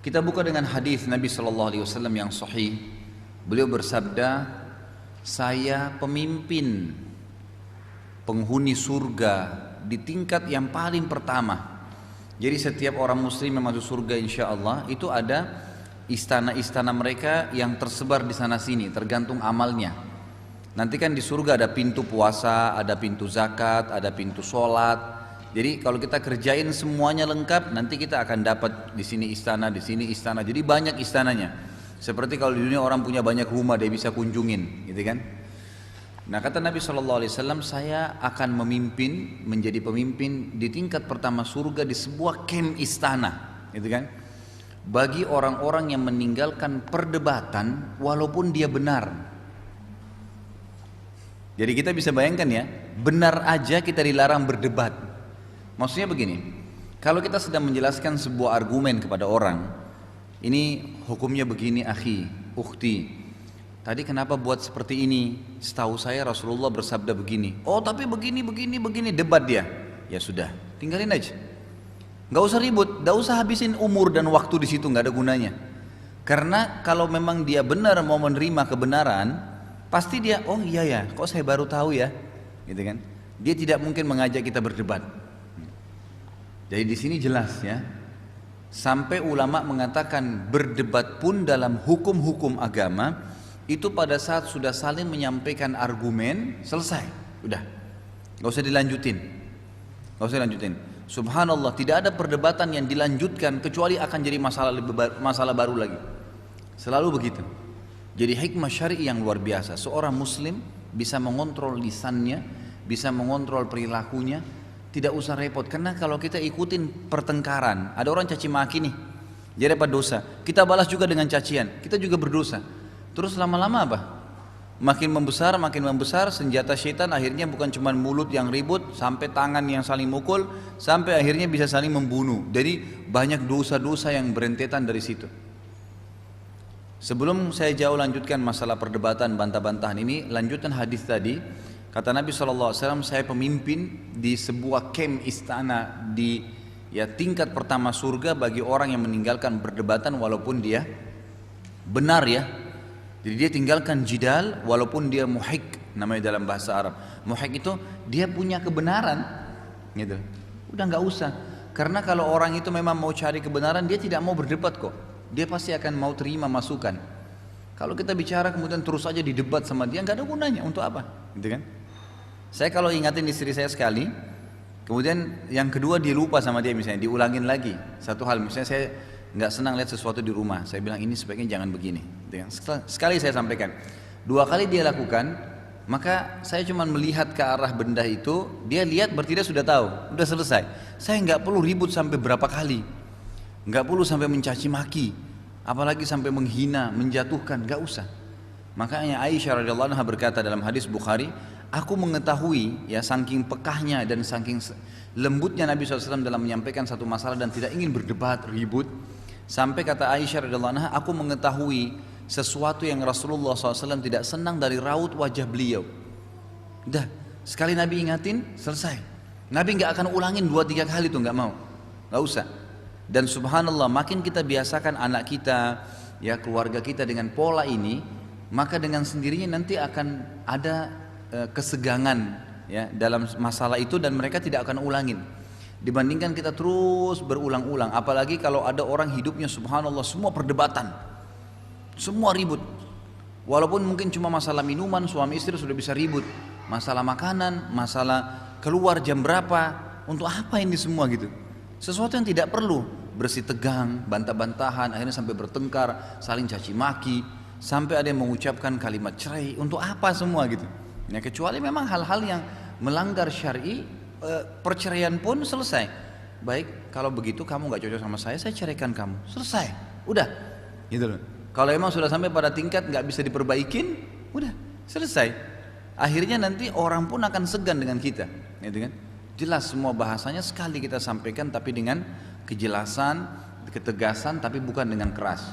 Kita buka dengan hadis Nabi Shallallahu Alaihi Wasallam yang sahih. Beliau bersabda, saya pemimpin penghuni surga di tingkat yang paling pertama. Jadi setiap orang muslim yang masuk surga insya Allah itu ada istana-istana mereka yang tersebar di sana sini, tergantung amalnya. Nanti kan di surga ada pintu puasa, ada pintu zakat, ada pintu sholat. Jadi kalau kita kerjain semuanya lengkap, nanti kita akan dapat di sini istana, di sini istana. Jadi banyak istananya. Seperti kalau di dunia orang punya banyak rumah dia bisa kunjungin, gitu kan? Nah kata Nabi SAW, saya akan menjadi pemimpin di tingkat pertama surga di sebuah kem istana, gitu kan? Bagi orang-orang yang meninggalkan perdebatan walaupun dia benar. Jadi kita bisa bayangkan ya, benar aja kita dilarang berdebat. Maksudnya begini, kalau kita sedang menjelaskan sebuah argumen kepada orang, ini hukumnya begini akhi, ukhti, tadi kenapa buat seperti ini? Setahu saya Rasulullah bersabda begini. Oh tapi begini, debat dia. Ya sudah, tinggalin aja. Gak usah ribut, gak usah habisin umur dan waktu di situ, gak ada gunanya. Karena kalau memang dia benar mau menerima kebenaran, pasti dia, oh iya ya, kok saya baru tahu ya, gitu kan? Dia tidak mungkin mengajak kita berdebat. Jadi di sini jelas ya, sampai ulama mengatakan berdebat pun dalam hukum-hukum agama itu pada saat sudah saling menyampaikan argumen selesai, udah, nggak usah dilanjutin, nggak usah dilanjutin. Subhanallah, tidak ada perdebatan yang dilanjutkan kecuali akan jadi masalah baru lagi. Selalu begitu. Jadi hikmah syar'i yang luar biasa. Seorang muslim bisa mengontrol lisannya, bisa mengontrol perilakunya. Tidak usah repot, karena kalau kita ikutin pertengkaran, ada orang caci maki nih, dia dapat dosa, kita balas juga dengan cacian, kita juga berdosa. Terus lama-lama apa? Makin membesar, senjata syaitan akhirnya bukan cuma mulut yang ribut, sampai tangan yang saling mukul, sampai akhirnya bisa saling membunuh. Jadi banyak dosa-dosa yang berentetan dari situ. Sebelum saya jauh lanjutkan masalah perdebatan, bantah-bantahan ini, lanjutan hadis tadi. Kata Nabi SAW, saya pemimpin di sebuah kem istana di tingkat pertama surga bagi orang yang meninggalkan perdebatan walaupun dia benar ya. Jadi dia tinggalkan jidal walaupun dia muhik, namanya dalam bahasa Arab. Muhik itu dia punya kebenaran, gitu. Udah nggak usah, karena kalau orang itu memang mau cari kebenaran, dia tidak mau berdebat kok. Dia pasti akan mau terima masukan. Kalau kita bicara kemudian terus aja didebat sama dia, nggak ada gunanya. Untuk apa, gitu kan? Saya kalau ingatin istri saya sekali, kemudian yang kedua dia lupa sama dia misalnya, diulangin lagi satu hal, misalnya saya nggak senang lihat sesuatu di rumah, saya bilang ini sebaiknya jangan begini. Sekali saya sampaikan, dua kali dia lakukan, maka saya cuma melihat ke arah benda itu, dia lihat berarti dia sudah tahu, udah selesai. Saya nggak perlu ribut sampai berapa kali, nggak perlu sampai mencaci maki, apalagi sampai menghina, menjatuhkan, nggak usah. Makanya Aisyah radhiyallahu anha berkata dalam hadis Bukhari, aku mengetahui ya saking pekahnya dan saking lembutnya Nabi SAW dalam menyampaikan satu masalah dan tidak ingin berdebat, ribut. Sampai kata Aisyah radhiyallahu anha, aku mengetahui sesuatu yang Rasulullah SAW tidak senang dari raut wajah beliau. Udah, sekali Nabi ingatin, selesai. Nabi nggak akan ulangin 2-3 kali tuh, nggak mau, nggak usah. Dan subhanallah, makin kita biasakan anak kita, ya keluarga kita dengan pola ini, maka dengan sendirinya nanti akan ada kesegangan ya dalam masalah itu dan mereka tidak akan ulangin. Dibandingkan kita terus berulang-ulang, apalagi kalau ada orang hidupnya subhanallah semua perdebatan, semua ribut. Walaupun mungkin cuma masalah minuman, suami istri sudah bisa ribut, masalah makanan, masalah keluar jam berapa, untuk apa ini semua gitu. Sesuatu yang tidak perlu, bersih tegang, bantah-bantahan, akhirnya sampai bertengkar, saling caci maki, sampai ada yang mengucapkan kalimat cerai, untuk apa semua gitu. Ya, kecuali memang hal-hal yang melanggar syar'i, perceraian pun selesai. Baik, kalau begitu kamu gak cocok sama saya ceraikan kamu, selesai, udah, gitu loh. Kalau emang sudah sampai pada tingkat gak bisa diperbaikin, udah, selesai. Akhirnya nanti orang pun akan segan dengan kita, gitu kan? Jelas semua bahasanya sekali kita sampaikan, tapi dengan kejelasan, ketegasan, tapi bukan dengan keras.